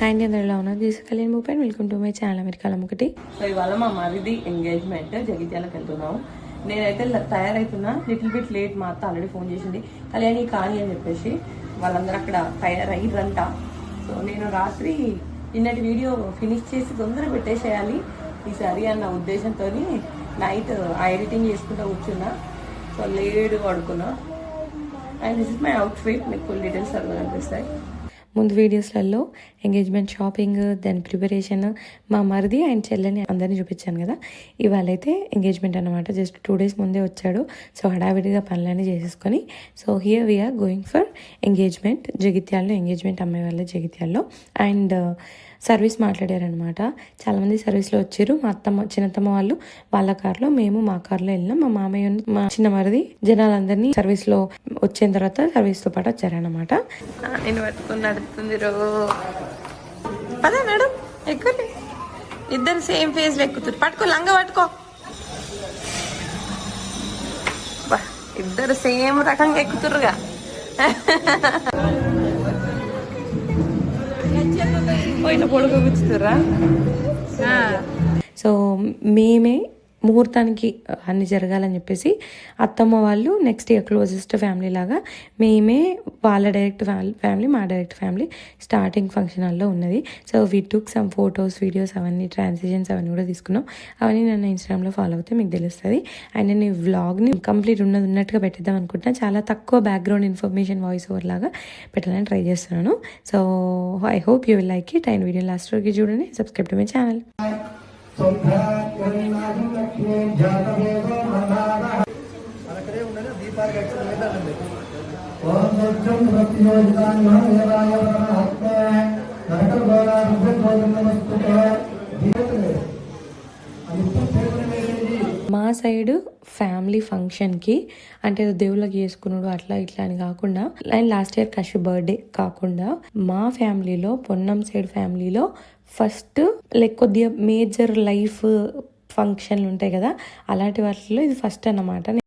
And అందరిలో ఉన్న కళ్యాణ్ మూపీ and welcome to my channel అమెరికాలో ఒకటి. సో ఇవాళ మా మరిది ఎంగేజ్మెంట్ జగిత్యాలకు వెళ్తున్నాం. నేనైతే తయారవుతున్నా, లిటిల్ బిట్ లేట్. మా అత్త ఆల్రెడీ ఫోన్ చేసింది కళ్యాణి కానీ అని చెప్పేసి. వాళ్ళందరూ అక్కడ తయారయ్యిరంట. సో నేను రాత్రి నిన్నటి వీడియో ఫినిష్ చేసి తొందర పెట్టేసేయాలి ఈసారి అన్న ఉద్దేశంతో నైట్ ఎడిటింగ్ చేసుకుంటూ కూర్చున్నా. సో లేట్ పడుకున్నా. And this is my outfit. మీకు ఫుల్ డీటెయిల్స్ అర్థం కనిపిస్తాయి. ముందు వీడియోస్లలో ఎంగేజ్మెంట్ షాపింగ్, దాని ప్రిపరేషన్, మా మరిది అండ్ చెల్లెని అందరినీ చూపించాను కదా. ఇవాళ అయితే ఎంగేజ్మెంట్ అనమాట. జస్ట్ 2 days ముందే వచ్చాడు. సో హడావిడిగా పనులన్నీ చేసేసుకొని so here we are going for engagement. జగిత్యాల్లో ఎంగేజ్మెంట్, అమ్మాయి వాళ్ళ జగిత్యాల్లో. And service మాట్లాడారనమాట. చాలామంది సర్వీస్లో వచ్చారు. మా అత్తమ్మ, చిన్నత్తమ్మ వాళ్ళు వాళ్ళ కార్లో, మేము మా కార్లో వెళ్ళినాం. మా మామయ్య, మా చిన్న మరిది జనాలందరినీ సర్వీస్లో వచ్చిన తర్వాత సర్వీస్తో పాటు వచ్చారనమాట. నేను పట్టుకుని నడుతుంది పదే మేడం ఎక్కువ ఇద్దరు సేమ్ ఫేజ్ లో ఎక్కుతారు. పట్టుకో, లంగ పట్టుకో. ఇద్దరు సేమ్ రకంగా ఎక్కుతురుగా. పోయిన పొడుగు కూర్చుతుర్రా. సో మేమే ముహూర్తానికి అన్ని జరగాలని చెప్పేసి అత్తమ్మ వాళ్ళు నెక్స్ట్ ఇయర్ క్లోజెస్ట్ ఫ్యామిలీ లాగా మేమే, వాళ్ళ డైరెక్ట్ ఫ్యామిలీ, మా డైరెక్ట్ ఫ్యామిలీ స్టార్టింగ్ ఫంక్షన్ హాల్లో ఉన్నది. So we took some photos, videos, అవన్నీ ట్రాన్సిషన్స్ అవన్నీ కూడా తీసుకున్నాం. అవన్నీ నన్ను ఇన్స్టాగ్రామ్లో ఫాలో అవుతే మీకు తెలుస్తుంది. అండ్ నేను ఈ వ్లాగ్ని కంప్లీట్ ఉన్నట్టుగా పెట్టేద్దాం అనుకుంటున్నాను. చాలా తక్కువ బ్యాక్గ్రౌండ్ ఇన్ఫర్మేషన్, వాయిస్ ఓవర్ లాగా పెట్టాలని ట్రై చేస్తున్నాను. So I hope you will like it. And video last వరకు చూడండి. Subscribe to my channel. మా సైడ్ ఫ్యామిలీ ఫంక్షన్కి అంటే దేవుళ్ళకి చేసుకున్నాడు అట్లా ఇట్లా అని కాకుండా, and last year Kashyap birthday కాకుండా మా ఫ్యామిలీలో, పొన్నం సైడ్ ఫ్యామిలీలో ఫస్ట్ కొద్దిగా మేజర్ లైఫ్ ఫంక్షన్లు ఉంటాయి కదా, అలాంటి వాటిలో ఇది ఫస్ట్ అన్నమాట.